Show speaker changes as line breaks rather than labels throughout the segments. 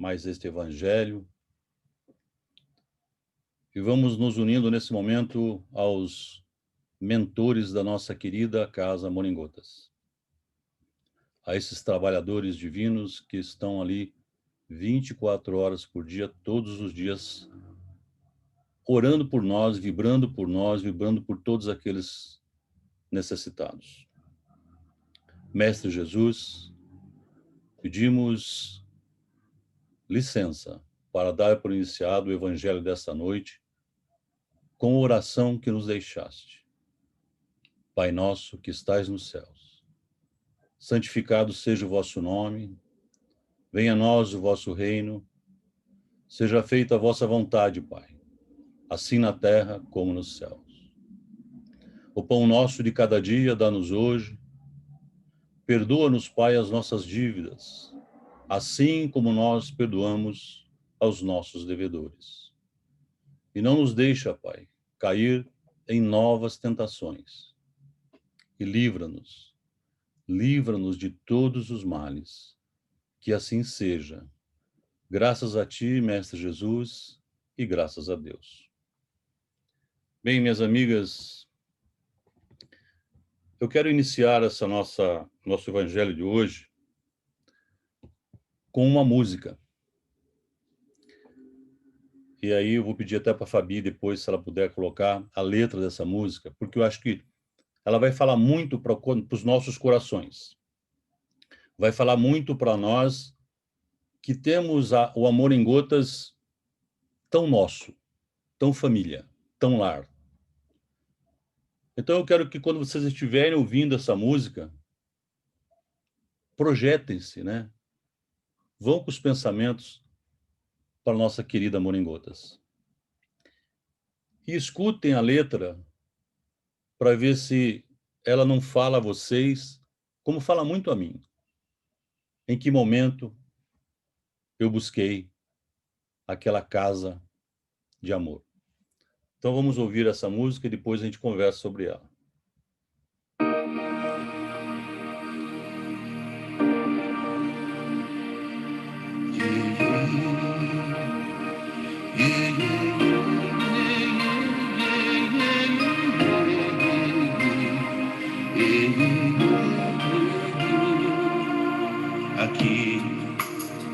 mais este evangelho. E vamos nos unindo nesse momento aos mentores da nossa querida Casa Moringotas. A esses trabalhadores divinos que estão ali 24 horas por dia, todos os dias, orando por nós, vibrando por todos aqueles necessitados. Mestre Jesus, pedimos licença para dar por iniciado o evangelho desta noite com a oração que nos deixaste. Pai nosso que estais nos céus, santificado seja o vosso nome, venha a nós o vosso reino, seja feita a vossa vontade, Pai, assim na terra como nos céus. O pão nosso de cada dia dá-nos hoje, perdoa-nos, Pai, as nossas dívidas, assim como nós perdoamos aos nossos devedores. E não nos deixa, Pai, cair em novas tentações. E livra-nos de todos os males. Que assim seja. Graças a Ti, Mestre Jesus, e graças a Deus. Bem, minhas amigas, eu quero iniciar nosso evangelho de hoje com uma música. E aí eu vou pedir até para a Fabi depois, se ela puder colocar a letra dessa música, porque eu acho que ela vai falar muito para os nossos corações. Vai falar muito para nós que temos o amor em gotas tão nosso, tão família, tão lar. Então eu quero que quando vocês estiverem ouvindo essa música, projetem-se, né? Vão com os pensamentos para a nossa querida Amor em Gotas. E escutem a letra para ver se ela não fala a vocês como fala muito a mim. Em que momento eu busquei aquela casa de amor. Então vamos ouvir essa música e depois a gente conversa sobre ela.
Aqui,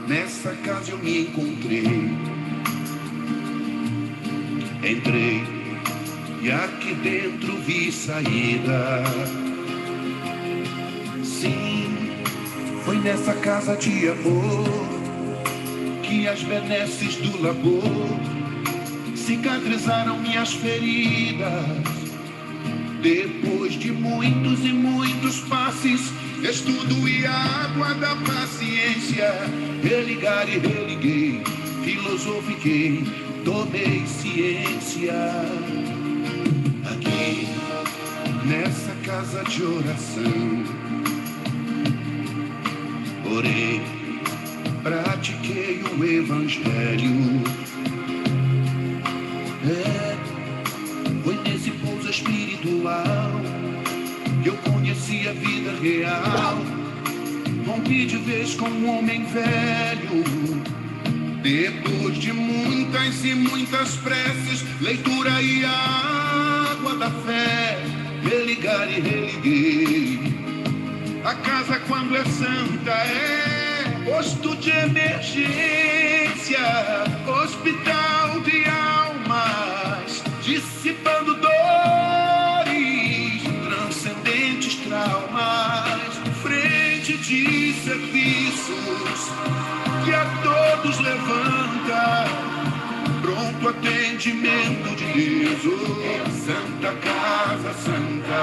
nessa casa eu me encontrei. Entrei e aqui dentro vi saída. Sim, foi nessa casa de amor que as benesses do labor cicatrizaram minhas feridas. Depois de muitos e muitos passes, estudo e água da paciência, religar e religuei, filosofiquei, tomei ciência. Aqui, nessa casa de oração, orei, pratiquei o evangelho. Foi nesse pouso espiritual que eu conheci a vida real. Rompi de vez com um homem velho. Depois de muitas e muitas preces, leitura e água da fé, religar e religuei. A casa quando é santa é posto de emergência, hospital de almas, dissipando dores, transcendentes traumas, frente de serviços que a todos levanta, pronto atendimento de Deus, oh, Santa Casa Santa.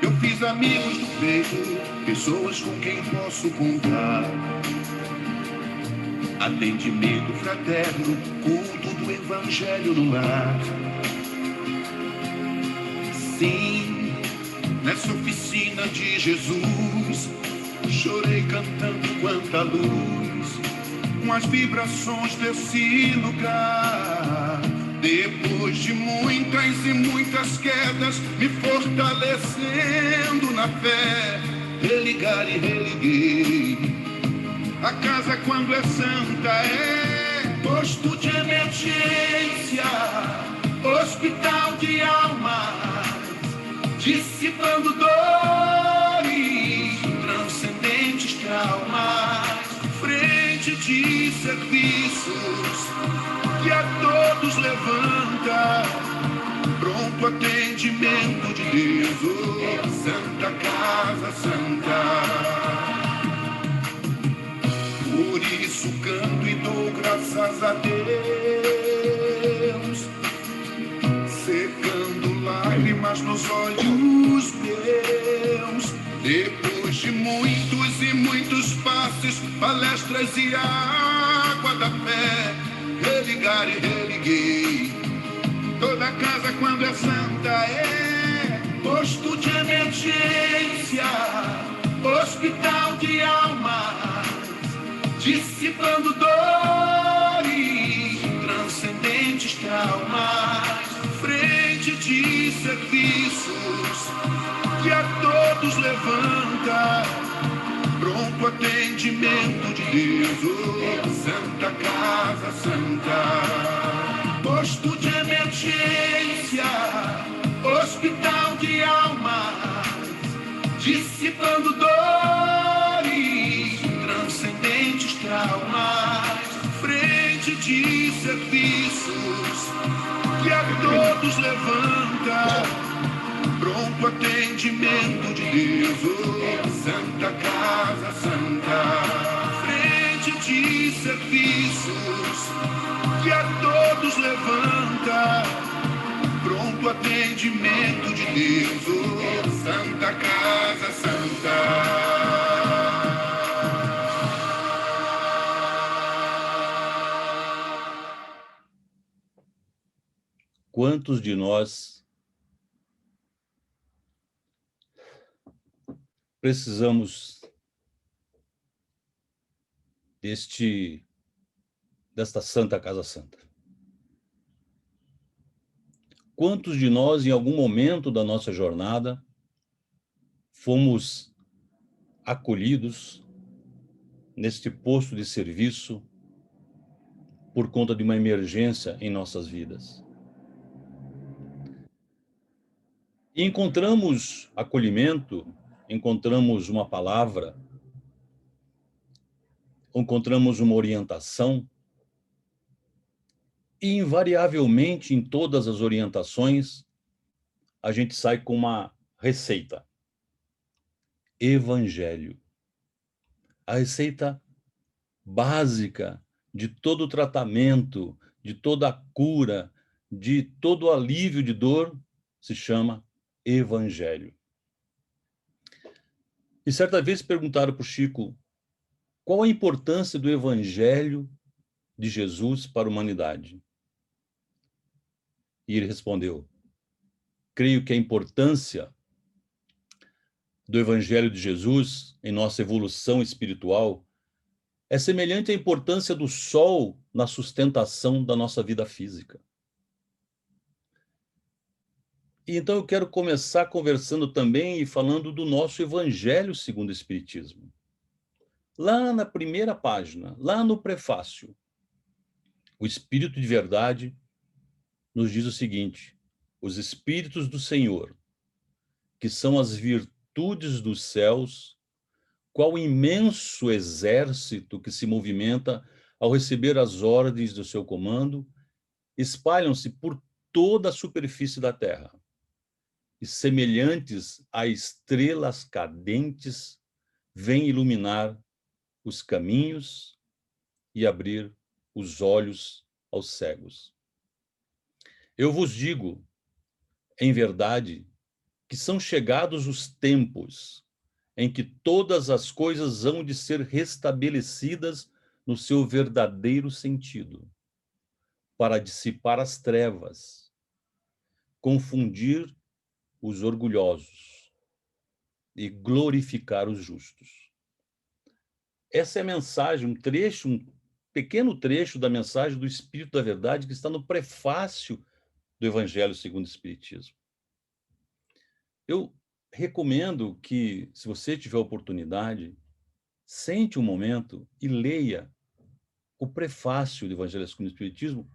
Eu fiz amigos do peito, pessoas com quem posso contar. Atendimento fraterno, culto do evangelho no lar. Sim, nessa oficina de Jesus, chorei cantando quanta luz, com as vibrações desse lugar. Depois de muitas e muitas quedas, me fortalecendo na fé, religar e religuei. A casa quando é santa, é posto de emergência, hospital de almas, dissipando dores, transcendentes traumas, frente de serviços que a todos levanta, pronto atendimento de Deus, oh, Santa Casa Santa. Por isso canto e dou graças a Deus, secando lágrimas nos olhos meus. Depois de muitos e muitos passes, palestras e água da fé, religar e religuei. Toda casa quando é santa é posto de emergência, hospital de almas, dissipando dores, transcendentes traumas, frente de serviços que a todos levanta, pronto atendimento de Deus, oh, Santa Casa Santa. Posto de emergência, hospital de almas, dissipando dores, transcendentes traumas, frente de serviços que a todos levanta, pronto atendimento de Deus, oh, Santa Casa Santa. Frente de serviços que a todos levanta, pronto atendimento de Deus, oh, Santa Casa Santa.
Quantos de nós precisamos desta Santa Casa Santa? Quantos de nós, em algum momento da nossa jornada, fomos acolhidos neste posto de serviço por conta de uma emergência em nossas vidas? E encontramos acolhimento, encontramos uma palavra, encontramos uma orientação, e invariavelmente em todas as orientações a gente sai com uma receita: Evangelho. A receita básica de todo o tratamento, de toda a cura, de todo o alívio de dor se chama Evangelho. E certa vez perguntaram para o Chico qual a importância do Evangelho de Jesus para a humanidade. E ele respondeu: creio que a importância do Evangelho de Jesus em nossa evolução espiritual é semelhante à importância do sol na sustentação da nossa vida física. E então eu quero começar conversando também e falando do nosso Evangelho segundo o Espiritismo. Lá na primeira página, lá no prefácio, o Espírito de Verdade nos diz o seguinte: os Espíritos do Senhor, que são as virtudes dos céus, qual imenso exército que se movimenta ao receber as ordens do seu comando, espalham-se por toda a superfície da terra, e semelhantes a estrelas cadentes, vêm iluminar os caminhos e abrir os olhos aos cegos. Eu vos digo, em verdade, que são chegados os tempos em que todas as coisas hão de ser restabelecidas no seu verdadeiro sentido, para dissipar as trevas, confundir os orgulhosos e glorificar os justos. Essa é a mensagem, um pequeno trecho da mensagem do Espírito da Verdade que está no prefácio do Evangelho segundo o Espiritismo. Eu recomendo que, se você tiver oportunidade, sente um momento e leia o prefácio do Evangelho segundo o Espiritismo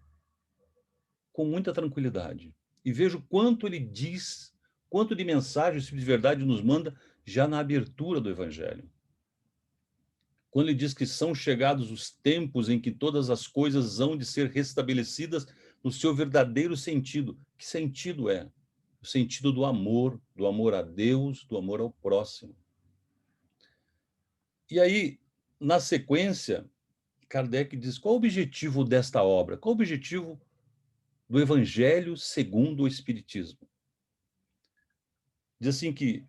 com muita tranquilidade. E vejo quanto ele diz, quanto de mensagem o Espírito de Verdade nos manda já na abertura do Evangelho. Quando ele diz que são chegados os tempos em que todas as coisas hão de ser restabelecidas no seu verdadeiro sentido. Que sentido é? O sentido do amor a Deus, do amor ao próximo. E aí, na sequência, Kardec diz: qual o objetivo desta obra? Qual o objetivo do Evangelho segundo o Espiritismo? Diz assim que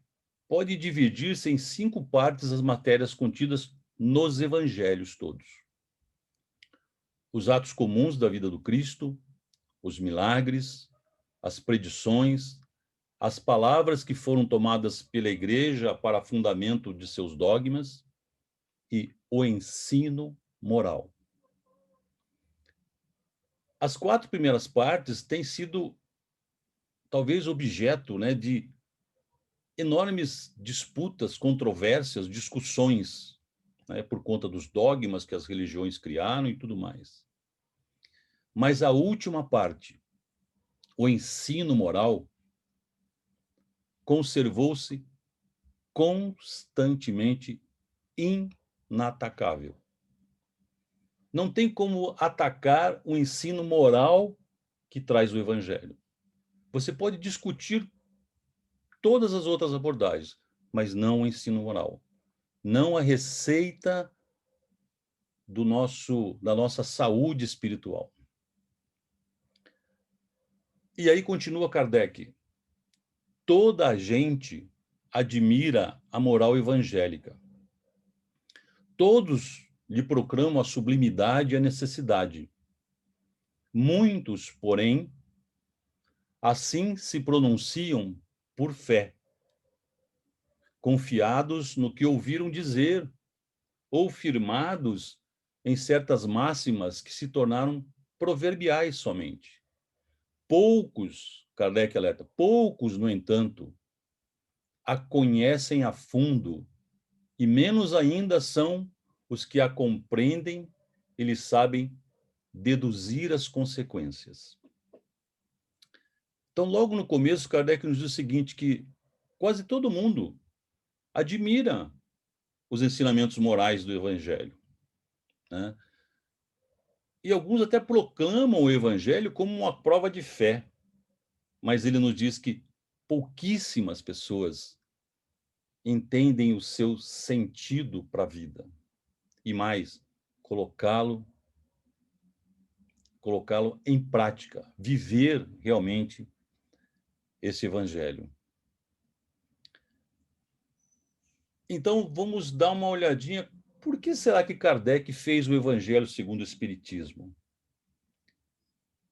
pode dividir-se em 5 partes as matérias contidas nos evangelhos todos. Os atos comuns da vida do Cristo, os milagres, as predições, as palavras que foram tomadas pela Igreja para fundamento de seus dogmas e o ensino moral. As 4 primeiras partes têm sido, talvez, objeto, né, de enormes disputas, controvérsias, discussões, né, por conta dos dogmas que as religiões criaram e tudo mais. Mas a última parte, o ensino moral, conservou-se constantemente inatacável. Não tem como atacar o ensino moral que traz o Evangelho. Você pode discutir todas as outras abordagens, mas não o ensino moral. Não a receita da nossa saúde espiritual. E aí continua Kardec. Toda a gente admira a moral evangélica. Todos lhe proclamam a sublimidade e a necessidade. Muitos, porém, assim se pronunciam por fé, confiados no que ouviram dizer ou firmados em certas máximas que se tornaram proverbiais somente. Poucos, Kardec alerta, poucos, no entanto, a conhecem a fundo, e menos ainda são os que a compreendem e lhe sabem deduzir as consequências. Então, logo no começo, Kardec nos diz o seguinte, que quase todo mundo admira os ensinamentos morais do Evangelho, né? E alguns até proclamam o Evangelho como uma prova de fé, mas ele nos diz que pouquíssimas pessoas entendem o seu sentido para a vida. E mais, colocá-lo em prática, viver realmente esse Evangelho. Então, vamos dar uma olhadinha. Por que será que Kardec fez o Evangelho segundo o Espiritismo?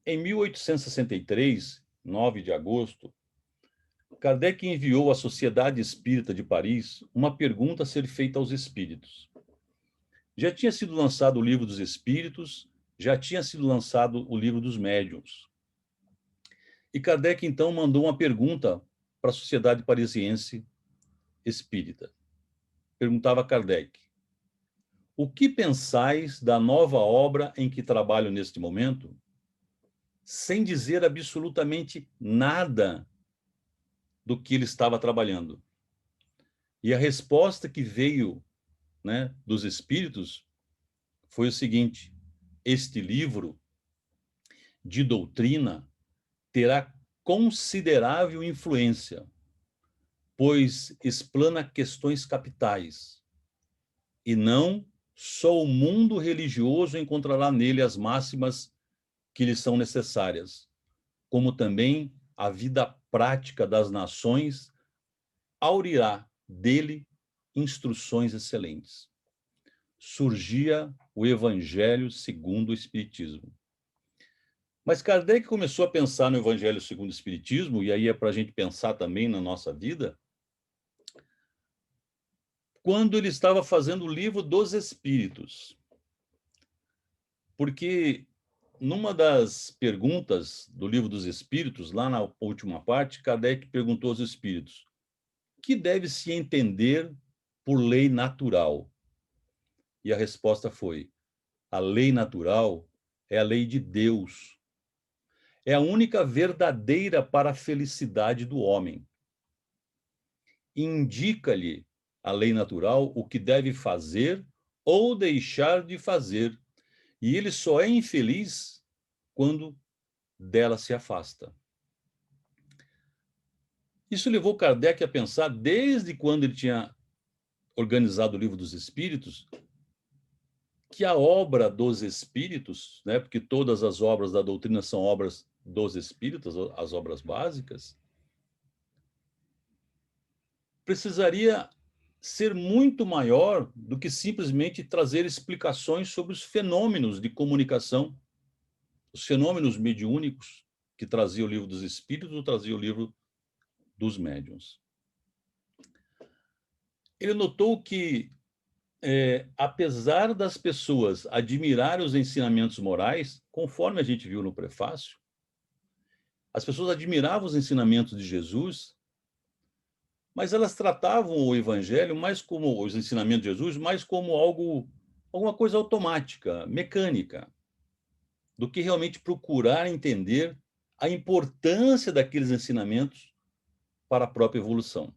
Em 1863, 9 de agosto, Kardec enviou à Sociedade Espírita de Paris uma pergunta a ser feita aos espíritos. Já tinha sido lançado o Livro dos Espíritos, já tinha sido lançado o Livro dos Médiuns. E Kardec, então, mandou uma pergunta para a Sociedade Parisiense Espírita. Perguntava a Kardec: o que pensais da nova obra em que trabalho neste momento? Sem dizer absolutamente nada do que ele estava trabalhando. E a resposta que veio, né, dos espíritos foi o seguinte: este livro de doutrina terá considerável influência, pois explana questões capitais, e não só o mundo religioso encontrará nele as máximas que lhe são necessárias, como também a vida prática das nações aurirá dele instruções excelentes. Surgia o Evangelho segundo o Espiritismo. Mas Kardec começou a pensar no Evangelho segundo o Espiritismo, e aí é para a gente pensar também na nossa vida, quando ele estava fazendo o Livro dos Espíritos. Porque numa das perguntas do Livro dos Espíritos, lá na última parte, Kardec perguntou aos espíritos: o que deve se entender por lei natural? E a resposta foi: a lei natural é a lei de Deus. É a única verdadeira para a felicidade do homem. Indica-lhe a lei natural o que deve fazer ou deixar de fazer, e ele só é infeliz quando dela se afasta. Isso levou Kardec a pensar, desde quando ele tinha organizado o Livro dos Espíritos, que a obra dos Espíritos, né, porque todas as obras da doutrina são obras dos Espíritos, as obras básicas, precisaria ser muito maior do que simplesmente trazer explicações sobre os fenômenos de comunicação, os fenômenos mediúnicos que trazia o Livro dos Espíritos ou trazia o Livro dos Médiuns. Ele notou que, apesar das pessoas admirarem os ensinamentos morais, conforme a gente viu no prefácio, as pessoas admiravam os ensinamentos de Jesus, mas elas tratavam o Evangelho mais como os ensinamentos de Jesus, mais como alguma coisa automática, mecânica, do que realmente procurar entender a importância daqueles ensinamentos para a própria evolução.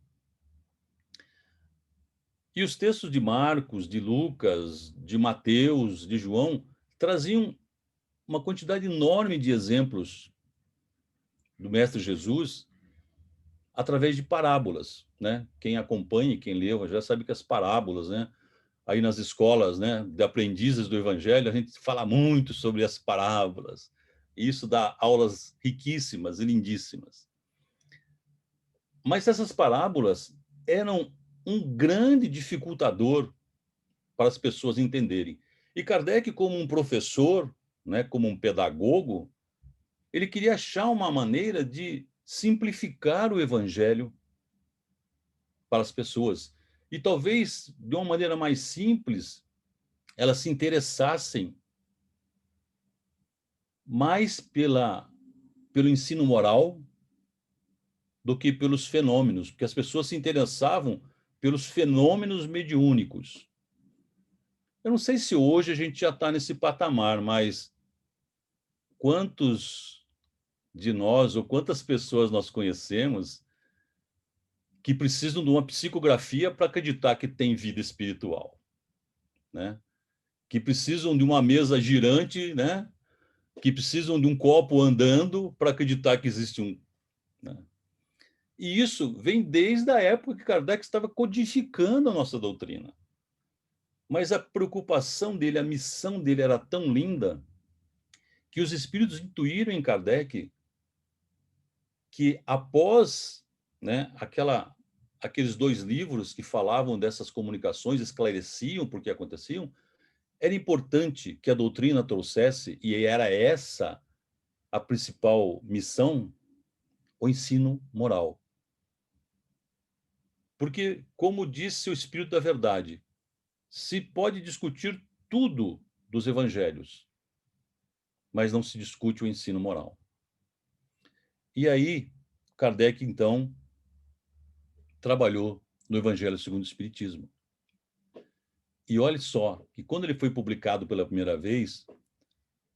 E os textos de Marcos, de Lucas, de Mateus, de João, traziam uma quantidade enorme de exemplos do Mestre Jesus através de parábolas, né? Quem acompanha e quem lê já sabe que as parábolas, né? Aí nas escolas, né, de aprendizes do Evangelho, a gente fala muito sobre as parábolas. E isso dá aulas riquíssimas e lindíssimas. Mas essas parábolas eram um grande dificultador para as pessoas entenderem. E Kardec, como um professor, né, como um pedagogo, ele queria achar uma maneira de simplificar o Evangelho para as pessoas. E talvez, de uma maneira mais simples, elas se interessassem mais pelo ensino moral do que pelos fenômenos, porque as pessoas se interessavam pelos fenômenos mediúnicos. Eu não sei se hoje a gente já está nesse patamar, mas quantos de nós ou quantas pessoas nós conhecemos que precisam de uma psicografia para acreditar que tem vida espiritual, né? Que precisam de uma mesa girante, né? Que precisam de um copo andando para acreditar que existe um, né? E isso vem desde a época que Kardec estava codificando a nossa doutrina. Mas a preocupação dele, a missão dele era tão linda que os espíritos intuíram em Kardec que após, né, aqueles 2 livros que falavam dessas comunicações, esclareciam por que aconteciam, era importante que a doutrina trouxesse, e era essa a principal missão, o ensino moral. Porque, como disse o Espírito da Verdade, se pode discutir tudo dos evangelhos, mas não se discute o ensino moral. E aí, Kardec, então, trabalhou no Evangelho segundo o Espiritismo. E olhe só, que quando ele foi publicado pela primeira vez,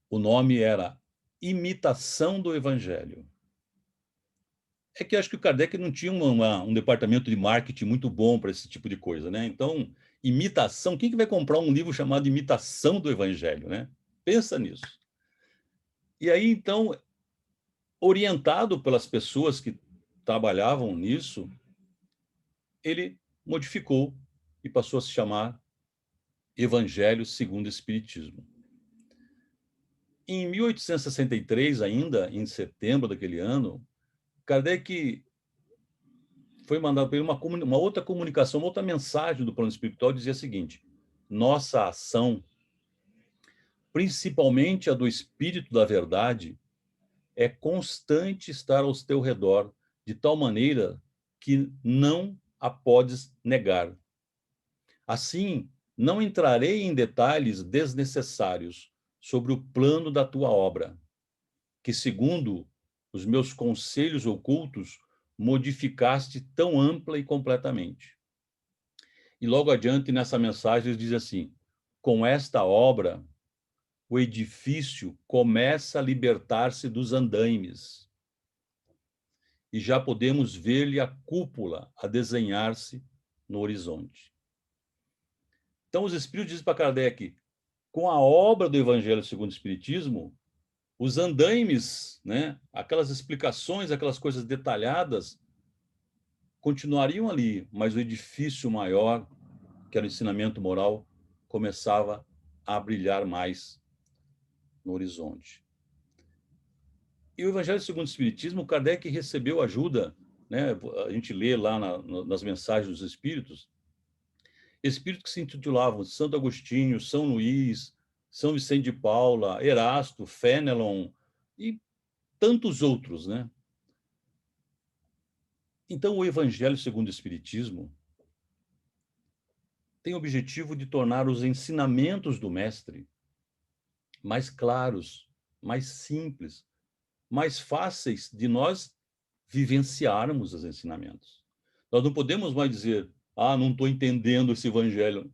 o nome era Imitação do Evangelho. É que acho que o Kardec não tinha um departamento de marketing muito bom para esse tipo de coisa, né? Então, imitação, quem que vai comprar um livro chamado Imitação do Evangelho, né? Pensa nisso. E aí, então, orientado pelas pessoas que trabalhavam nisso, ele modificou e passou a se chamar Evangelho segundo o Espiritismo. Em 1863, ainda, em setembro daquele ano, Kardec foi mandado para ele uma outra comunicação, uma outra mensagem do plano espiritual, dizia o seguinte: nossa ação, principalmente a do Espírito da Verdade, é constante estar ao teu redor, de tal maneira que não a podes negar. Assim, não entrarei em detalhes desnecessários sobre o plano da tua obra, que, segundo os meus conselhos ocultos, modificaste tão ampla e completamente. E logo adiante, nessa mensagem, ele diz assim: com esta obra, o edifício começa a libertar-se dos andaimes. E já podemos ver-lhe a cúpula a desenhar-se no horizonte. Então, os Espíritos dizem para Kardec, com a obra do Evangelho segundo o Espiritismo, os andaimes, né, aquelas explicações, aquelas coisas detalhadas, continuariam ali, mas o edifício maior, que era o ensinamento moral, começava a brilhar mais no horizonte. E o Evangelho segundo o Espiritismo, Kardec recebeu ajuda, né? A gente lê lá nas mensagens dos Espíritos, espíritos que se intitulavam Santo Agostinho, São Luís, São Vicente de Paula, Erasto, Fénelon e tantos outros, né? Então, o Evangelho segundo o Espiritismo tem o objetivo de tornar os ensinamentos do Mestre mais claros, mais simples, mais fáceis de nós vivenciarmos os ensinamentos. Nós não podemos mais dizer, não estou entendendo esse Evangelho.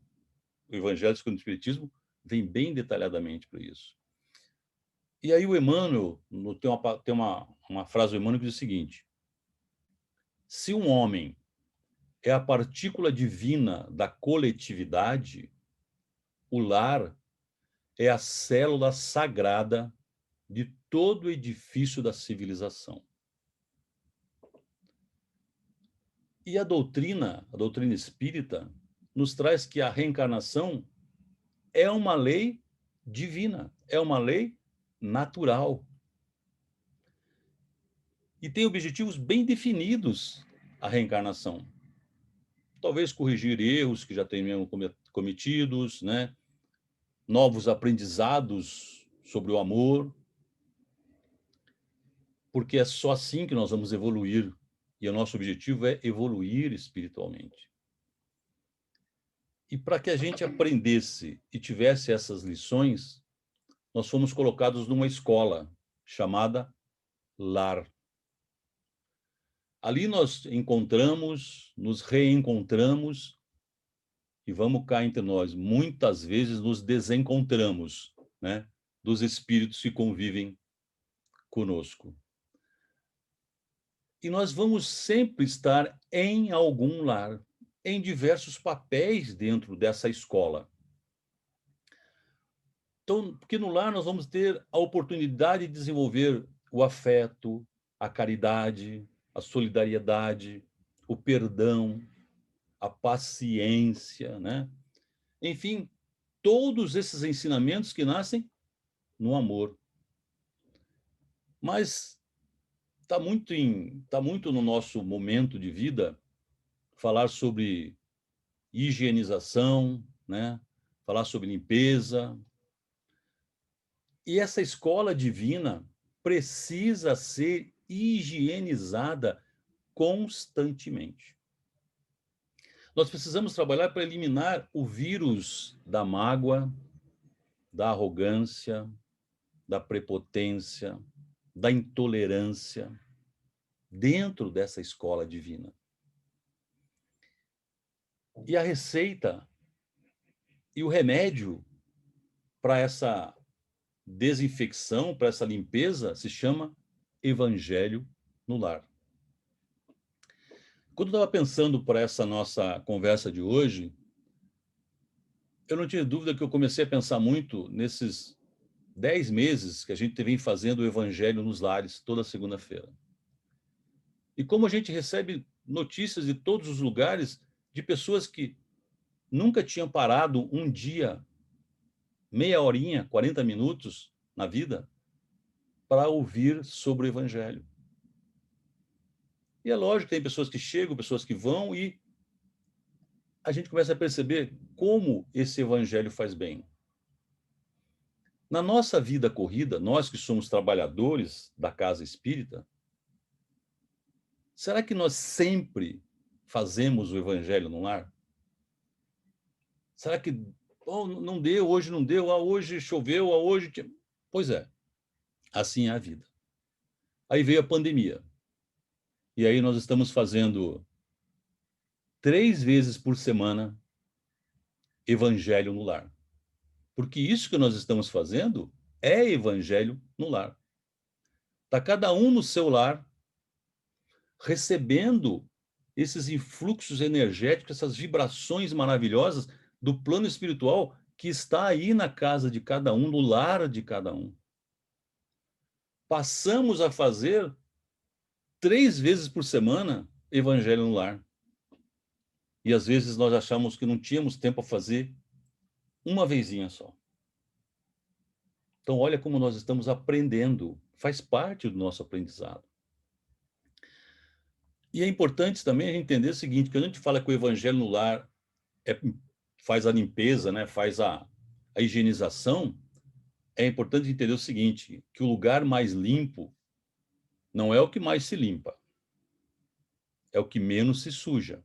O Evangelho segundo o Espiritismo vem bem detalhadamente para isso. E aí o Emmanuel, tem uma frase do Emmanuel que diz o seguinte, se um homem é a partícula divina da coletividade, o lar é a célula sagrada de todo o edifício da civilização. E a doutrina espírita, nos traz que a reencarnação é uma lei divina, é uma lei natural. E tem objetivos bem definidos a reencarnação. Talvez corrigir erros que já tenham cometidos, né? Novos aprendizados sobre o amor, porque é só assim que nós vamos evoluir. E o nosso objetivo é evoluir espiritualmente. E para que a gente aprendesse e tivesse essas lições, nós fomos colocados numa escola chamada lar. Ali nós encontramos, nos reencontramos e vamos cá entre nós. Muitas vezes nos desencontramos, né, dos espíritos que convivem conosco. E nós vamos sempre estar em algum lar, em diversos papéis dentro dessa escola. Então, porque no lar nós vamos ter a oportunidade de desenvolver o afeto, a caridade, a solidariedade, o perdão, a paciência, né? Enfim, todos esses ensinamentos que nascem no amor. Mas tá muito no nosso momento de vida falar sobre higienização, né? Falar sobre limpeza. E essa escola divina precisa ser higienizada constantemente. Nós precisamos trabalhar para eliminar o vírus da mágoa, da arrogância, da prepotência, da intolerância dentro dessa escola divina. E a receita e o remédio para essa desinfecção, para essa limpeza, se chama Evangelho no Lar. Quando eu estava pensando para essa nossa conversa de hoje, eu não tinha dúvida que eu comecei a pensar muito nesses 10 meses que a gente vem fazendo o Evangelho nos lares, toda segunda-feira. E como a gente recebe notícias de todos os lugares de pessoas que nunca tinham parado um dia, meia horinha, 40 minutos na vida, para ouvir sobre o Evangelho. E é lógico que tem pessoas que chegam, pessoas que vão, e a gente começa a perceber como esse Evangelho faz bem. Na nossa vida corrida, nós que somos trabalhadores da casa espírita, será que nós sempre fazemos o Evangelho no lar? Será que não deu, hoje não deu, hoje choveu, hoje... Pois é, assim é a vida. Aí veio a pandemia. E aí nós estamos fazendo 3 vezes por semana Evangelho no lar. Porque isso que nós estamos fazendo é evangelho no lar. Está cada um no seu lar, recebendo esses influxos energéticos, essas vibrações maravilhosas do plano espiritual que está aí na casa de cada um, no lar de cada um. Passamos a fazer 3 vezes por semana evangelho no lar. E às vezes nós achamos que não tínhamos tempo a fazer uma vezinha só. Então, olha como nós estamos aprendendo, faz parte do nosso aprendizado. E é importante também a gente entender o seguinte: quando a gente fala que o evangelho no lar faz a limpeza, né, faz a higienização, é importante entender o seguinte: que o lugar mais limpo não é o que mais se limpa, é o que menos se suja.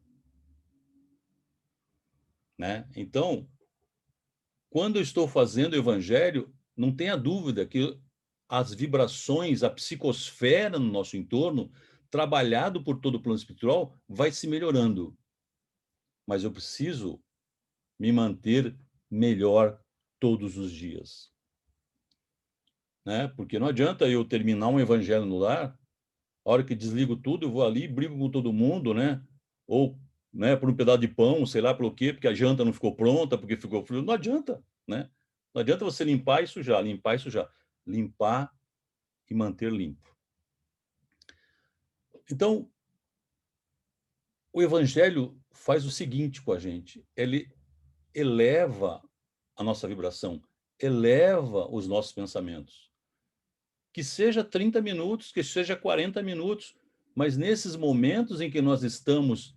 Né? Então, quando eu estou fazendo o evangelho, não tenha dúvida que as vibrações, a psicosfera no nosso entorno, trabalhado por todo o plano espiritual, vai se melhorando. Mas eu preciso me manter melhor todos os dias. Né? Porque não adianta eu terminar um evangelho no lar, a hora que desligo tudo, eu vou ali, brigo com todo mundo, né? Ou, né, por um pedaço de pão, sei lá pelo quê, porque a janta não ficou pronta, porque ficou frio. Não adianta, né? Não adianta você limpar e sujar, limpar e sujar. Limpar e manter limpo. Então, o evangelho faz o seguinte com a gente: ele eleva a nossa vibração, eleva os nossos pensamentos. Que seja 30 minutos, que seja 40 minutos, mas nesses momentos em que nós estamos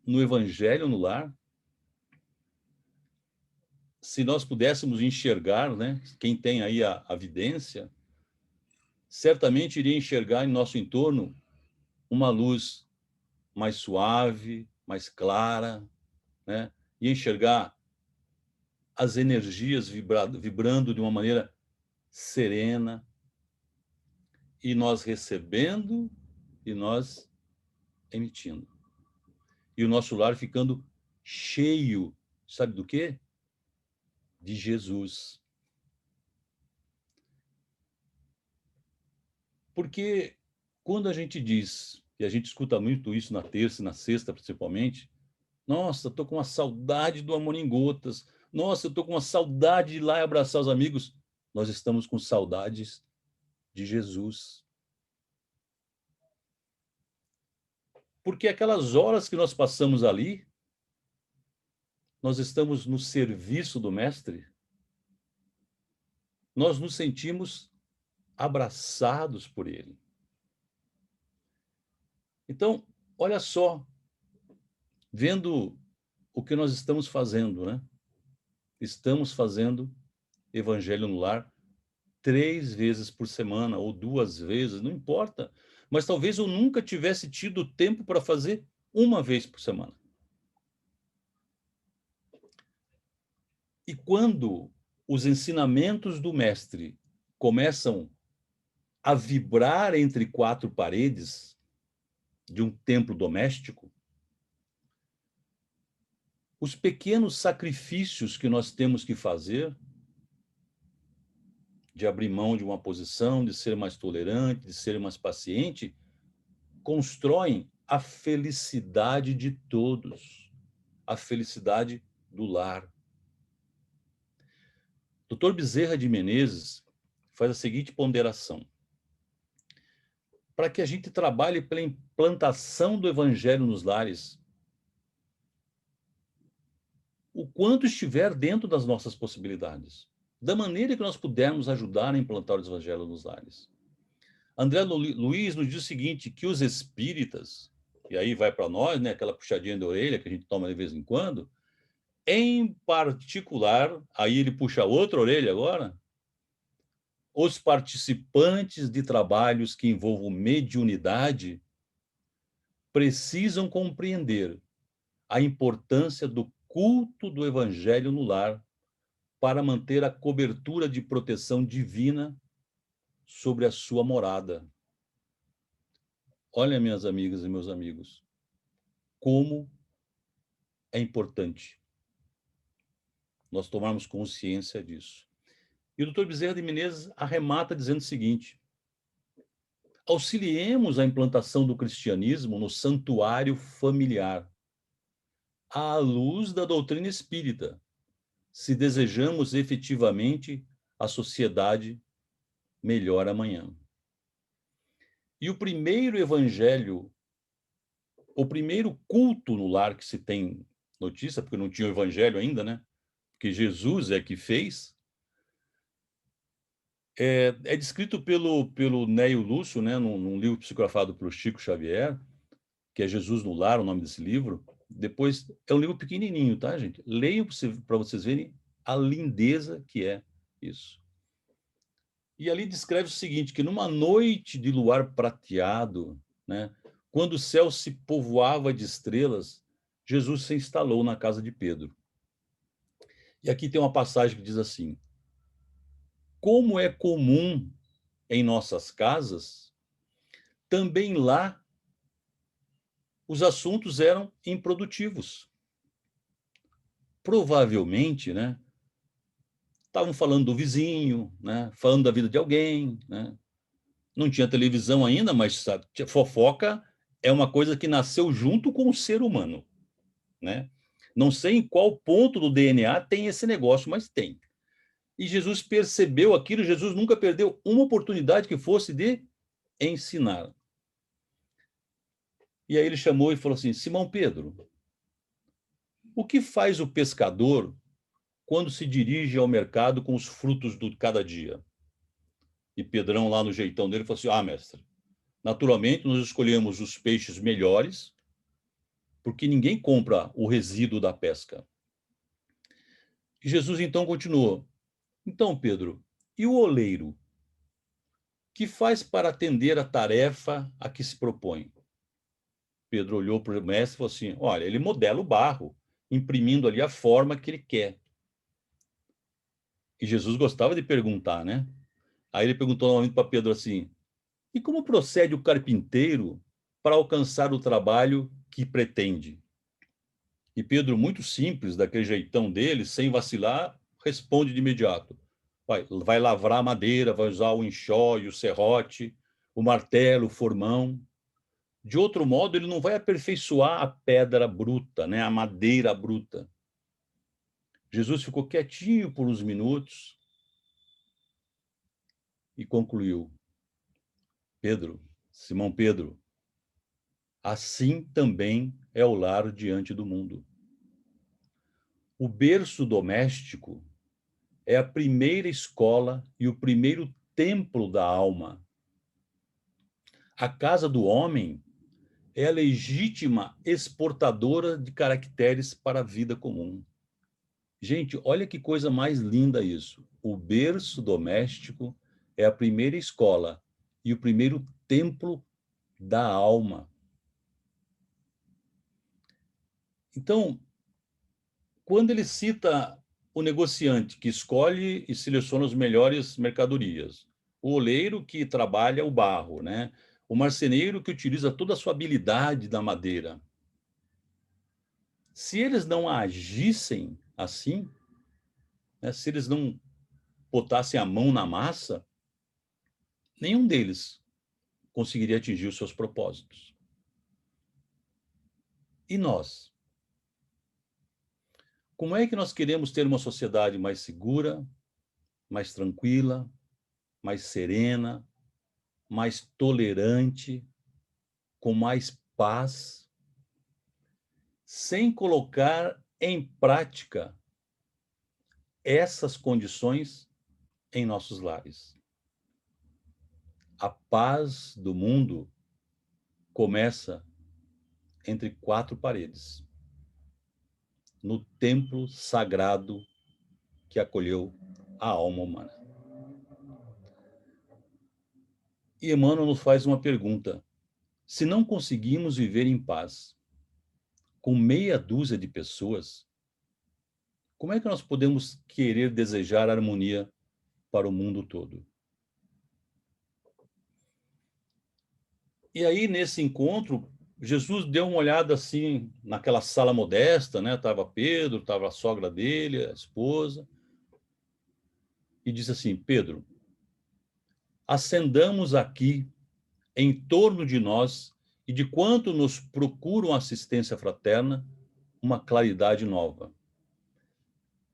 no evangelho no lar, se nós pudéssemos enxergar, né, quem tem aí a vidência, certamente iria enxergar em nosso entorno uma luz mais suave, mais clara, né? E enxergar as energias vibrando de uma maneira serena, e nós recebendo e nós emitindo. E o nosso lar ficando cheio, sabe do quê? De Jesus. Porque quando a gente diz, e a gente escuta muito isso na terça e na sexta principalmente: nossa, estou com uma saudade do Amor em Gotas, nossa, eu estou com uma saudade de ir lá e abraçar os amigos. Nós estamos com saudades de Jesus. Porque aquelas horas que nós passamos ali, nós estamos no serviço do Mestre, nós nos sentimos abraçados por Ele. Então, olha só, vendo o que nós estamos fazendo, né? Estamos fazendo evangelho no lar 3 vezes por semana, ou 2 vezes, não importa. Mas talvez eu nunca tivesse tido tempo para fazer uma vez por semana. E quando os ensinamentos do mestre começam a vibrar entre 4 paredes de um templo doméstico, os pequenos sacrifícios que nós temos que fazer, de abrir mão de uma posição, de ser mais tolerante, de ser mais paciente, constroem a felicidade de todos, a felicidade do lar. Dr. Bezerra de Menezes faz a seguinte ponderação: para que a gente trabalhe pela implantação do evangelho nos lares, o quanto estiver dentro das nossas possibilidades, da maneira que nós pudermos ajudar a implantar o evangelho nos lares. André Luiz nos diz o seguinte, que os espíritas, e aí vai para nós, né, aquela puxadinha de orelha que a gente toma de vez em quando, em particular, aí ele puxa outra orelha agora, os participantes de trabalhos que envolvam mediunidade precisam compreender a importância do culto do evangelho no lar para manter a cobertura de proteção divina sobre a sua morada. Olha, minhas amigas e meus amigos, como é importante. nós tomarmos consciência disso. E o doutor Bezerra de Menezes arremata dizendo o seguinte: auxiliemos a implantação do cristianismo no santuário familiar, à luz da doutrina espírita, se desejamos efetivamente a sociedade melhor amanhã. E o primeiro evangelho, o primeiro culto no lar que se tem notícia, porque não tinha o evangelho ainda, né? Que Jesus é que fez, é descrito pelo Neio Lúcio, né, num livro psicografado pelo Chico Xavier, que é Jesus no Lar, o nome desse livro. Depois, é um livro pequenininho, tá, gente? Leiam para vocês verem a lindeza que é isso. E ali descreve o seguinte, que numa noite de luar prateado, né, quando o céu se povoava de estrelas, Jesus se instalou na casa de Pedro. E aqui tem uma passagem que diz assim: como é comum em nossas casas, também lá os assuntos eram improdutivos. Provavelmente, né, estavam falando do vizinho, né, falando da vida de alguém, né? Não tinha televisão ainda, mas sabe, fofoca é uma coisa que nasceu junto com o ser humano, né? Não sei em qual ponto do DNA tem esse negócio, mas tem. E Jesus percebeu aquilo, Jesus nunca perdeu uma oportunidade que fosse de ensinar. E aí ele chamou e falou assim: Simão Pedro, o que faz o pescador quando se dirige ao mercado com os frutos do cada dia? E Pedrão, lá no jeitão dele, falou assim: ah, mestre, naturalmente nós escolhemos os peixes melhores, porque ninguém compra o resíduo da pesca. E Jesus então continuou: então, Pedro, e o oleiro? Que faz para atender a tarefa a que se propõe? Pedro olhou para o mestre e falou assim: olha, ele modela o barro, imprimindo ali a forma que ele quer. E Jesus gostava de perguntar, né? Aí ele perguntou novamente para Pedro assim: e como procede o carpinteiro para alcançar o trabalho que pretende? E Pedro, muito simples, daquele jeitão dele, sem vacilar, responde de imediato: vai lavrar a madeira, vai usar o enxó e o serrote, o martelo, o formão. De outro modo, ele não vai aperfeiçoar a pedra bruta, né, a madeira bruta. Jesus ficou quietinho por uns minutos e concluiu: Pedro, Simão Pedro, assim também é o lar diante do mundo. O berço doméstico é a primeira escola e o primeiro templo da alma. A casa do homem é a legítima exportadora de caracteres para a vida comum. Gente, olha que coisa mais linda isso. O berço doméstico é a primeira escola e o primeiro templo da alma. Então, quando ele cita o negociante que escolhe e seleciona as melhores mercadorias, o oleiro que trabalha o barro, né? O marceneiro que utiliza toda a sua habilidade da madeira. Se eles não agissem assim, né? Se eles não botassem a mão na massa, nenhum deles conseguiria atingir os seus propósitos. E nós? Como é que nós queremos ter uma sociedade mais segura, mais tranquila, mais serena, mais tolerante, com mais paz, sem colocar em prática essas condições em nossos lares? A paz do mundo começa entre quatro paredes, no templo sagrado que acolheu a alma humana. E Emmanuel nos faz uma pergunta: se não conseguimos viver em paz com meia dúzia de pessoas, como é que nós podemos querer desejar harmonia para o mundo todo? E aí, nesse encontro, Jesus deu uma olhada assim naquela sala modesta, né? Tava Pedro, tava a sogra dele, a esposa, e disse assim: Pedro, acendamos aqui em torno de nós e de quanto nos procuram assistência fraterna uma claridade nova.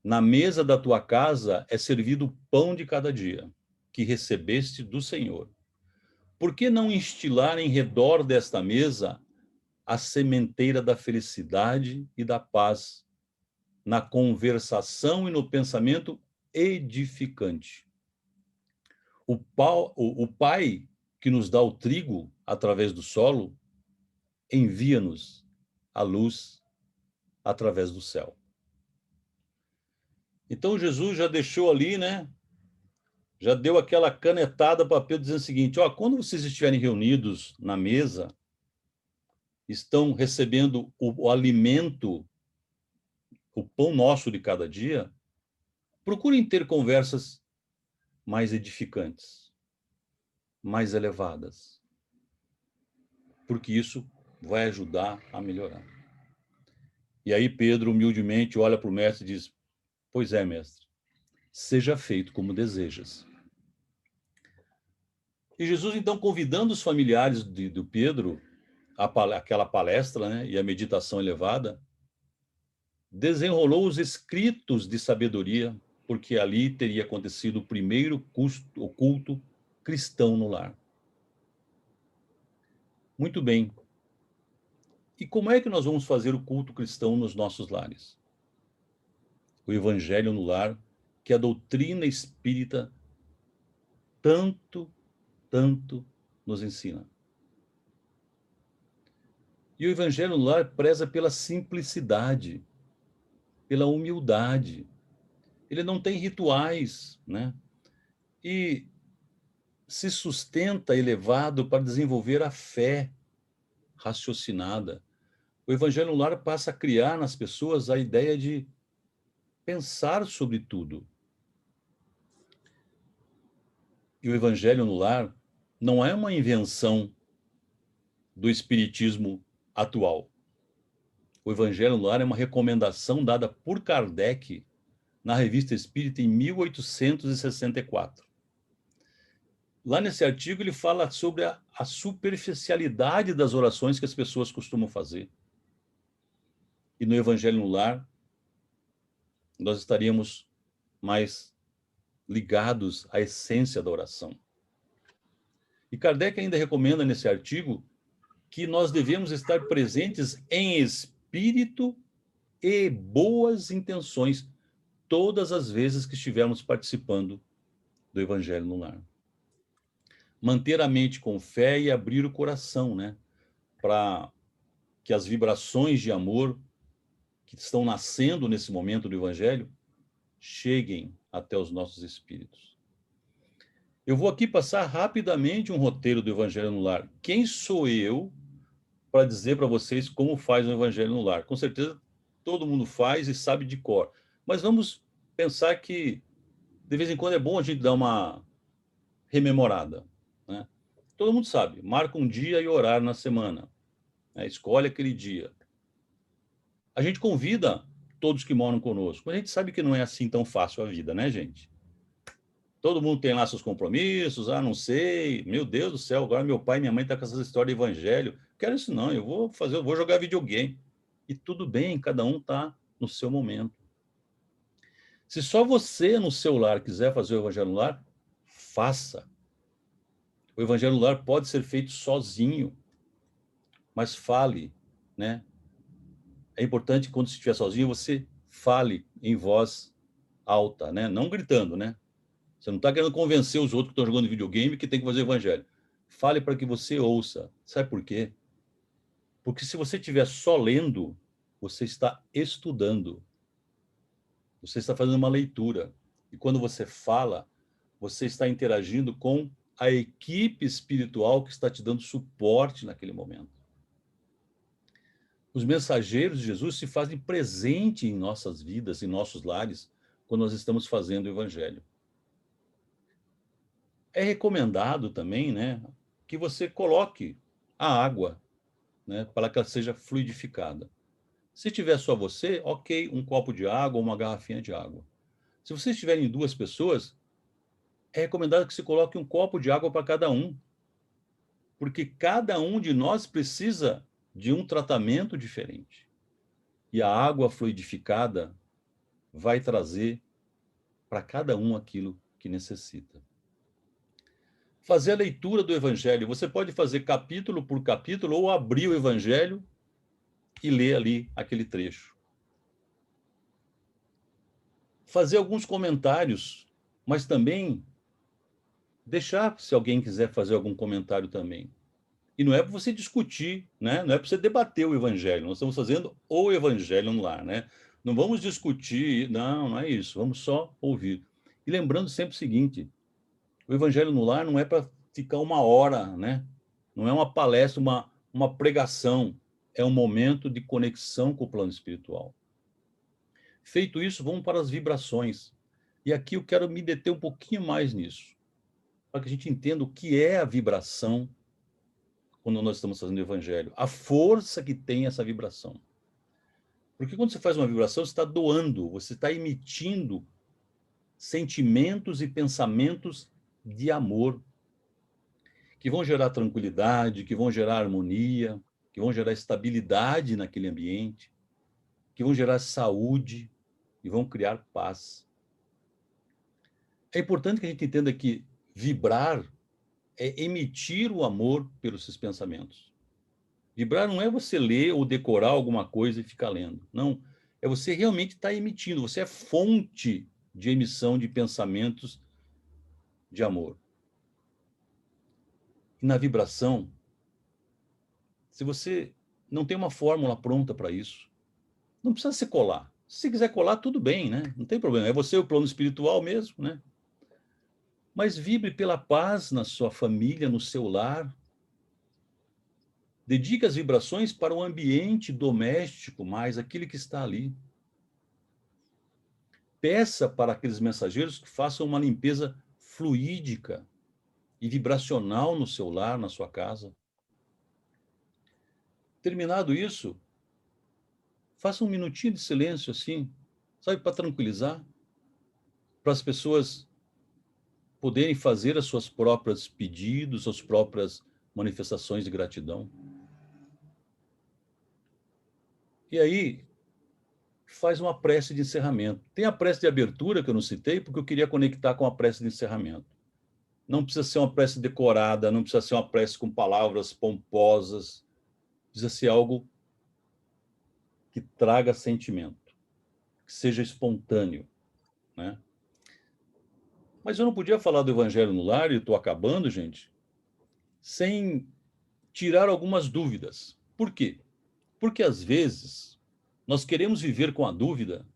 Na mesa da tua casa é servido o pão de cada dia, que recebeste do Senhor. Por que não instilar em redor desta mesa a sementeira da felicidade e da paz, na conversação e no pensamento edificante? O Pai que nos dá o trigo através do solo, envia-nos a luz através do céu. Então Jesus já deixou ali, né? Já deu aquela canetada para Pedro dizendo o seguinte: ó, quando vocês estiverem reunidos na mesa, estão recebendo o alimento, o pão nosso de cada dia, procurem ter conversas mais edificantes, mais elevadas, porque isso vai ajudar a melhorar. E aí Pedro humildemente olha para o mestre e diz: pois é, mestre, seja feito como desejas. E Jesus, então, convidando os familiares do Pedro, aquela palestra, né, e a meditação elevada, desenrolou os escritos de sabedoria, porque ali teria acontecido o primeiro culto cristão no lar. Muito bem. E como é que nós vamos fazer o culto cristão nos nossos lares? O Evangelho no lar, que a doutrina espírita tanto, tanto nos ensina. E o Evangelho no lar preza pela simplicidade, pela humildade. Ele não tem rituais, né? E se sustenta elevado para desenvolver a fé raciocinada. O Evangelho no lar passa a criar nas pessoas a ideia de pensar sobre tudo. E o Evangelho no lar não é uma invenção do espiritismo atual. O Evangelho no lar é uma recomendação dada por Kardec na Revista Espírita em 1864. Lá nesse artigo ele fala sobre a superficialidade das orações que as pessoas costumam fazer. E no Evangelho no lar, nós estaríamos mais ligados à essência da oração. E Kardec ainda recomenda nesse artigo que nós devemos estar presentes em espírito e boas intenções todas as vezes que estivermos participando do Evangelho no lar. Manter a mente com fé e abrir o coração, né? Para que as vibrações de amor que estão nascendo nesse momento do Evangelho cheguem até os nossos espíritos. Eu vou aqui passar rapidamente um roteiro do Evangelho no lar. Quem sou eu para dizer para vocês como faz o Evangelho no lar? Com certeza todo mundo faz e sabe de cor. Mas vamos pensar que de vez em quando é bom a gente dar uma rememorada, né? Todo mundo sabe, marca um dia e horário na semana, né? Escolhe aquele dia. A gente convida todos que moram conosco, mas a gente sabe que não é assim tão fácil a vida, né, gente? Todo mundo tem lá seus compromissos, não sei, meu Deus do céu, agora meu pai e minha mãe estão com essa história de evangelho. Quero isso não, eu vou jogar videogame. E tudo bem, cada um está no seu momento. Se só você no seu lar quiser fazer o evangelho no lar, faça. O evangelho no lar pode ser feito sozinho, mas fale, né? É importante que quando você estiver sozinho, você fale em voz alta, né? Não gritando, né? Você não está querendo convencer os outros que estão jogando videogame que tem que fazer o evangelho. Fale para que você ouça. Sabe por quê? Porque se você estiver só lendo, você está estudando. Você está fazendo uma leitura. E quando você fala, você está interagindo com a equipe espiritual que está te dando suporte naquele momento. Os mensageiros de Jesus se fazem presente em nossas vidas, em nossos lares, quando nós estamos fazendo o evangelho. É recomendado também, né, que você coloque a água né, para que ela seja fluidificada. Se tiver só você, ok, um copo de água ou uma garrafinha de água. Se vocês estiverem 2 pessoas, é recomendado que se coloque um copo de água para cada um, porque cada um de nós precisa de um tratamento diferente. E a água fluidificada vai trazer para cada um aquilo que necessita. Fazer a leitura do Evangelho. Você pode fazer capítulo por capítulo ou abrir o Evangelho e ler ali aquele trecho. Fazer alguns comentários, mas também deixar, se alguém quiser fazer algum comentário também. E não é para você discutir, né? Não é para você debater o Evangelho. Nós estamos fazendo o Evangelho no lar, né? Não vamos discutir, não é isso. Vamos só ouvir. E lembrando sempre o seguinte: o Evangelho no lar não é para ficar 1 hora, né? Não é uma palestra, uma pregação. É um momento de conexão com o plano espiritual. Feito isso, vamos para as vibrações. E aqui eu quero me deter um pouquinho mais nisso, para que a gente entenda o que é a vibração quando nós estamos fazendo o Evangelho. A força que tem essa vibração. Porque quando você faz uma vibração, você está doando, você está emitindo sentimentos e pensamentos de amor, que vão gerar tranquilidade, que vão gerar harmonia, que vão gerar estabilidade naquele ambiente, que vão gerar saúde e vão criar paz. É importante que a gente entenda que vibrar é emitir o amor pelos seus pensamentos. Vibrar não é você ler ou decorar alguma coisa e ficar lendo. Não. É você realmente estar emitindo. Você é fonte de emissão de pensamentos de amor. E na vibração, se você não tem uma fórmula pronta para isso, não precisa se colar. Se você quiser colar, tudo bem, né? Não tem problema. É você o plano espiritual mesmo, né? Mas vibre pela paz na sua família, no seu lar. Dedique as vibrações para o ambiente doméstico, mais aquele que está ali. Peça para aqueles mensageiros que façam uma limpeza fluídica e vibracional no seu lar, na sua casa. Terminado isso, faça um minutinho de silêncio assim, sabe, para tranquilizar, para as pessoas poderem fazer as suas próprias pedidos, suas próprias manifestações de gratidão. E aí, faz uma prece de encerramento. Tem a prece de abertura, que eu não citei, porque eu queria conectar com a prece de encerramento. Não precisa ser uma prece decorada, não precisa ser uma prece com palavras pomposas, precisa ser algo que traga sentimento, que seja espontâneo, né? Mas eu não podia falar do Evangelho no lar, e estou acabando, gente, sem tirar algumas dúvidas. Por quê? Porque, às vezes, nós queremos viver com a dúvida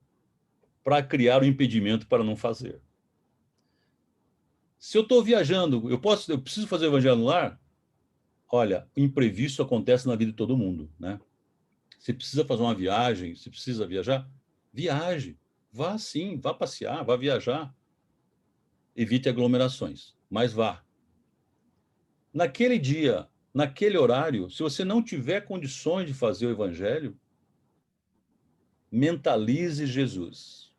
para criar um impedimento para não fazer. Se eu estou viajando, eu preciso fazer o Evangelho no lar? Olha, o imprevisto acontece na vida de todo mundo, né? Se precisa fazer uma viagem, se precisa viajar, viaje. Vá sim, vá passear, vá viajar. Evite aglomerações, mas vá. Naquele dia, naquele horário, se você não tiver condições de fazer o Evangelho, mentalize Jesus.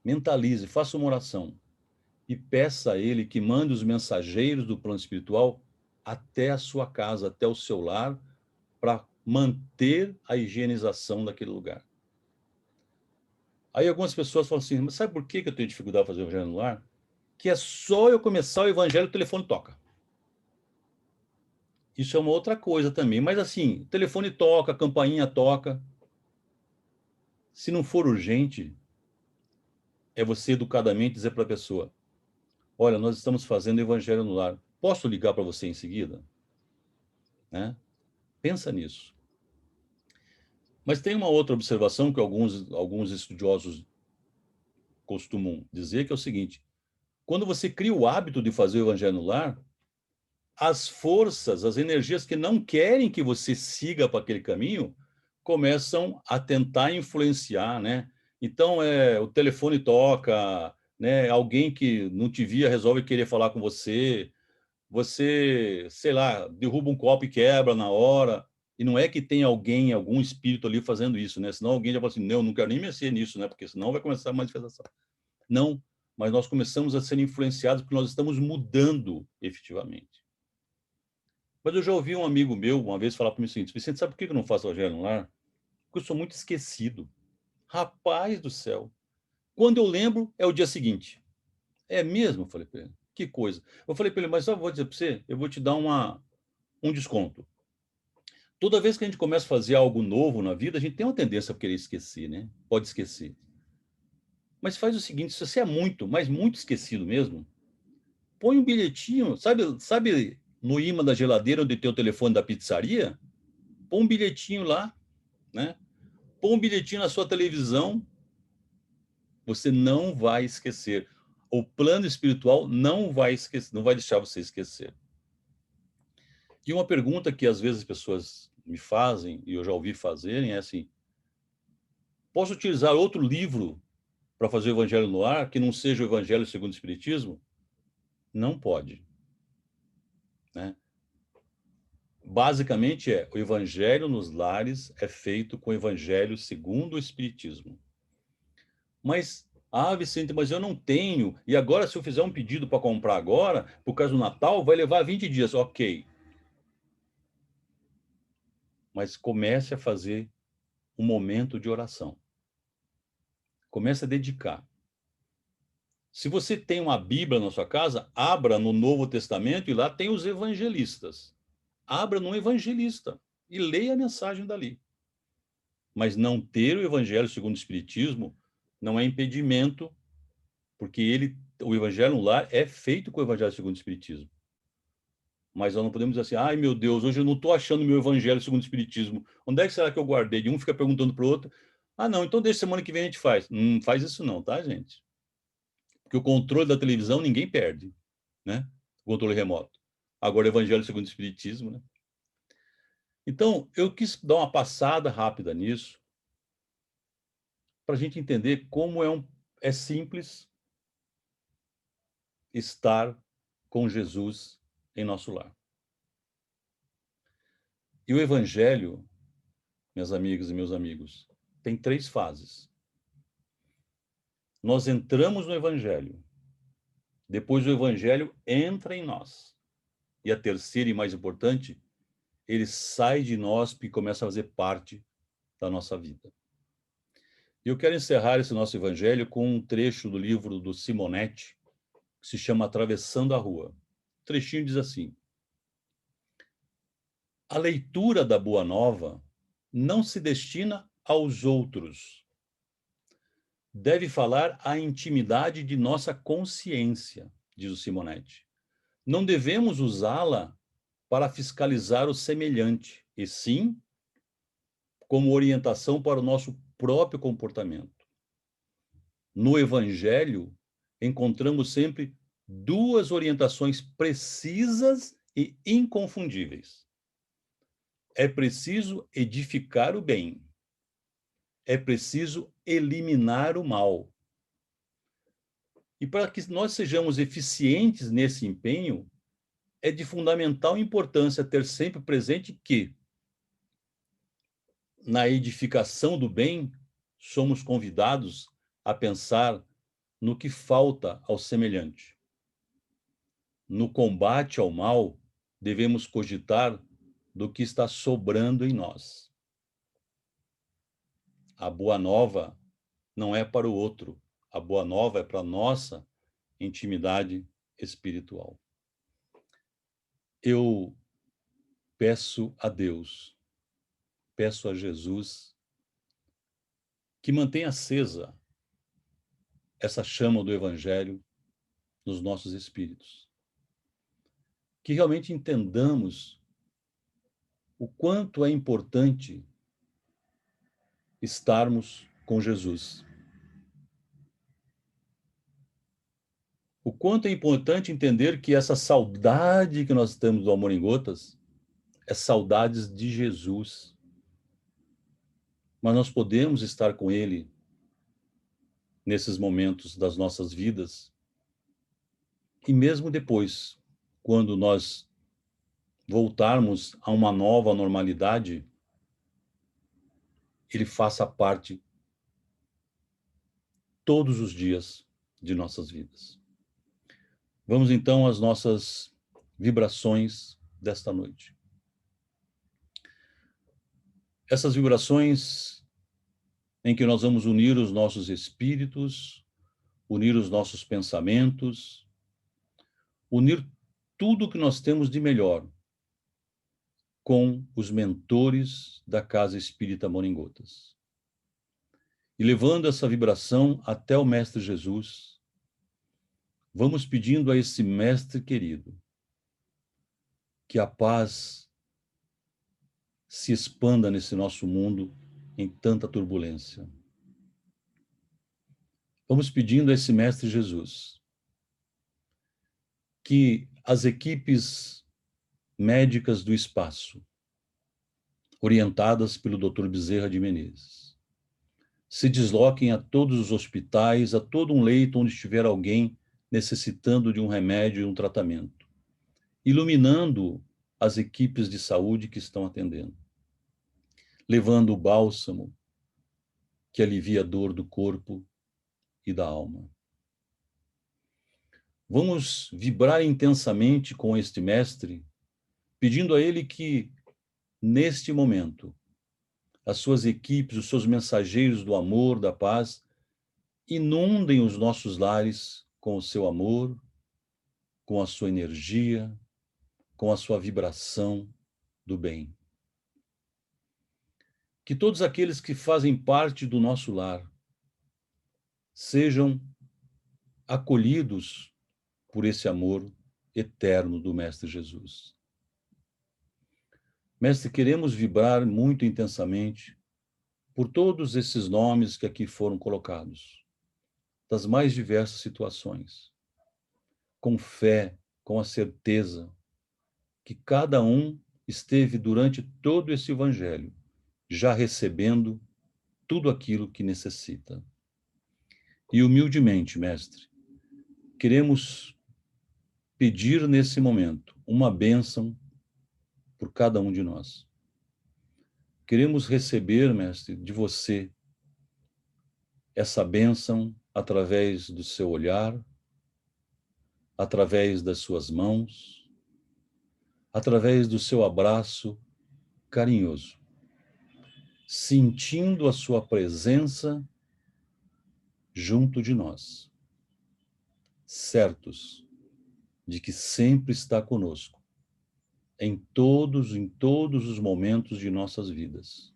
Mentalize, faça uma oração e peça a Ele que mande os mensageiros do plano espiritual até a sua casa, até o seu lar, para manter a higienização daquele lugar. Aí algumas pessoas falam assim, mas sabe por que eu tenho dificuldade de fazer o Evangelho no lar? Que é só eu começar o Evangelho, o telefone toca. Isso é uma outra coisa também. Mas assim, o telefone toca, a campainha toca. Se não for urgente, é você educadamente dizer para a pessoa, olha, nós estamos fazendo o Evangelho no lar. Posso ligar para você em seguida? Né? Pensa nisso. Mas tem uma outra observação que alguns estudiosos costumam dizer, que é o seguinte, quando você cria o hábito de fazer o Evangelho no lar, as forças, as energias que não querem que você siga para aquele caminho, começam a tentar influenciar, né? Então, o telefone toca, né? Alguém que não te via resolve querer falar com você, você, sei lá, derruba um copo e quebra na hora, e não é que tem alguém, algum espírito ali fazendo isso, né? Senão alguém já fala assim, não quero nem mexer nisso, né? Porque senão vai começar a manifestação. Não, mas nós começamos a ser influenciados porque nós estamos mudando efetivamente. Mas eu já ouvi um amigo meu uma vez falar para mim o seguinte, Vicente, sabe por que eu não faço evangelho no lar? Porque eu sou muito esquecido. Rapaz do céu. Quando eu lembro, é o dia seguinte. É mesmo? Eu falei para ele. Que coisa. Eu falei para ele, mas só vou dizer para você, eu vou te dar um desconto. Toda vez que a gente começa a fazer algo novo na vida, a gente tem uma tendência a querer esquecer, né? Pode esquecer. Mas faz o seguinte, se você é muito, mas muito esquecido mesmo, põe um bilhetinho, sabe no imã da geladeira onde tem o telefone da pizzaria? Põe um bilhetinho lá, né? Põe um bilhetinho na sua televisão, você não vai esquecer. O plano espiritual não vai esquecer, não vai deixar você esquecer. E uma pergunta que às vezes as pessoas me fazem, e eu já ouvi fazerem, é assim: posso utilizar outro livro para fazer o Evangelho no ar que não seja o Evangelho segundo o Espiritismo? Não pode, né? Basicamente o Evangelho nos lares é feito com o Evangelho segundo o Espiritismo. Mas, Vicente, mas eu não tenho. E agora, se eu fizer um pedido para comprar agora, por causa do Natal, vai levar 20 dias. Ok. Mas comece a fazer um momento de oração. Comece a dedicar. Se você tem uma Bíblia na sua casa, abra no Novo Testamento e lá tem os evangelistas. Abra num evangelista e leia a mensagem dali. Mas não ter o Evangelho segundo o Espiritismo não é impedimento, porque o Evangelho no lar é feito com o Evangelho segundo o Espiritismo. Mas nós não podemos dizer assim, ai meu Deus, hoje eu não estou achando meu Evangelho segundo o Espiritismo. Onde é que será que eu guardei? E um fica perguntando para o outro, não, então deixa semana que vem a gente faz. Não faz isso não, tá, gente? Porque o controle da televisão ninguém perde, né? O controle remoto. Agora, o Evangelho segundo o Espiritismo, né? Então, eu quis dar uma passada rápida nisso, para a gente entender como é simples estar com Jesus em nosso lar. E o Evangelho, minhas amigas e meus amigos, tem 3 fases. Nós entramos no Evangelho, depois o Evangelho entra em nós. E a terceira e mais importante, ele sai de nós e começa a fazer parte da nossa vida. E eu quero encerrar esse nosso Evangelho com um trecho do livro do Simonetti, que se chama Atravessando a Rua. O trechinho diz assim: a leitura da Boa Nova não se destina aos outros. Deve falar à intimidade de nossa consciência, diz o Simonetti. Não devemos usá-la para fiscalizar o semelhante, e sim como orientação para o nosso próprio comportamento. No Evangelho, encontramos sempre 2 orientações precisas e inconfundíveis. É preciso edificar o bem. É preciso eliminar o mal. E para que nós sejamos eficientes nesse empenho, é de fundamental importância ter sempre presente que, na edificação do bem, somos convidados a pensar no que falta ao semelhante. No combate ao mal, devemos cogitar do que está sobrando em nós. A boa nova não é para o outro, a boa nova é para a nossa intimidade espiritual. Eu peço a Deus, peço a Jesus que mantenha acesa essa chama do Evangelho nos nossos espíritos. Que realmente entendamos o quanto é importante estarmos com Jesus. O quanto é importante entender que essa saudade que nós temos do Amor em Gotas é saudades de Jesus. Mas nós podemos estar com Ele nesses momentos das nossas vidas e mesmo depois, quando nós voltarmos a uma nova normalidade, ele faça parte todos os dias de nossas vidas. Vamos então às nossas vibrações desta noite. Essas vibrações em que nós vamos unir os nossos espíritos, unir os nossos pensamentos, unir tudo que nós temos de melhor com os mentores da Casa Espírita Moringotas. E levando essa vibração até o Mestre Jesus, vamos pedindo a esse Mestre querido que a paz se expanda nesse nosso mundo em tanta turbulência. Vamos pedindo a esse Mestre Jesus que as equipes médicas do espaço, orientadas pelo Dr. Bezerra de Menezes, se desloquem a todos os hospitais, a todo um leito onde estiver alguém necessitando de um remédio e um tratamento, iluminando as equipes de saúde que estão atendendo, levando o bálsamo que alivia a dor do corpo e da alma. Vamos vibrar intensamente com este mestre, pedindo a ele que, neste momento, as suas equipes, os seus mensageiros do amor, da paz, inundem os nossos lares com o seu amor, com a sua energia, com a sua vibração do bem. Que todos aqueles que fazem parte do nosso lar sejam acolhidos por esse amor eterno do Mestre Jesus. Mestre, queremos vibrar muito intensamente por todos esses nomes que aqui foram colocados, das mais diversas situações, com fé, com a certeza que cada um esteve durante todo esse evangelho, já recebendo tudo aquilo que necessita. E humildemente, mestre, queremos pedir nesse momento uma bênção por cada um de nós. Queremos receber, mestre, de você essa bênção através do seu olhar, através das suas mãos, através do seu abraço carinhoso, sentindo a sua presença junto de nós, certos de que sempre está conosco, em todos os momentos de nossas vidas,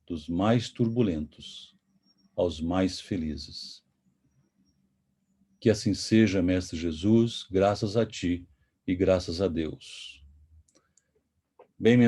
dos mais turbulentos aos mais felizes. Que assim seja, Mestre Jesus, graças a ti e graças a Deus. Bem,